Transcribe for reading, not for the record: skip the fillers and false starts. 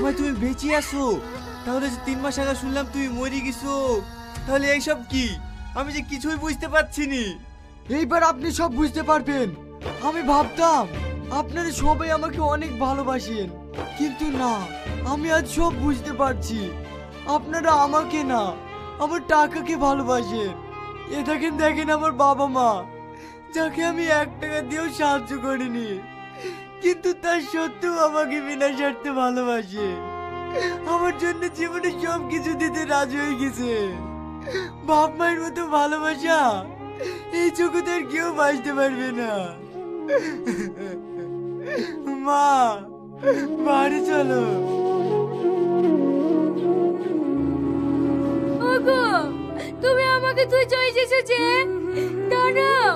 ভাই তুমি বেঁচে আছো? তাহলে যে 3 মাস আগে শুনলাম তুমি মরে গেছো, তাহলে এইসব কি? আমি যে কিছুই বুঝতে পারছি নি। এইবার আপনি সব বুঝতে পারবেন। আমি ভাবতাম আপনারা সবাই আমাকে অনেক ভালোবাসেন, কিন্তু না, আমি আজ সব বুঝতে পারছি। আপনারা আমাকে না, আমার টাকাকে ভালোবাসেন। দেখেন দেখেন আমার বাবা মা, যাকে আমি 1 টাকা দিয়েও সাহায্য করিনি, কিন্তু তার সত্ত্বেও আমাকে বিনা স্বার্থে ভালোবাসে। আমার জন্য জীবনে সব কিছু দিতে রাজি হয়ে গেছে। বাপ মায়ের মতো ভালোবাসা এই জগতে আর কেউ বাঁচতে পারবে না। মা, বাড়ি চলো। ওগো, তুমি আমাকে তুই চলে এসেছো যে? দাঁড়াও।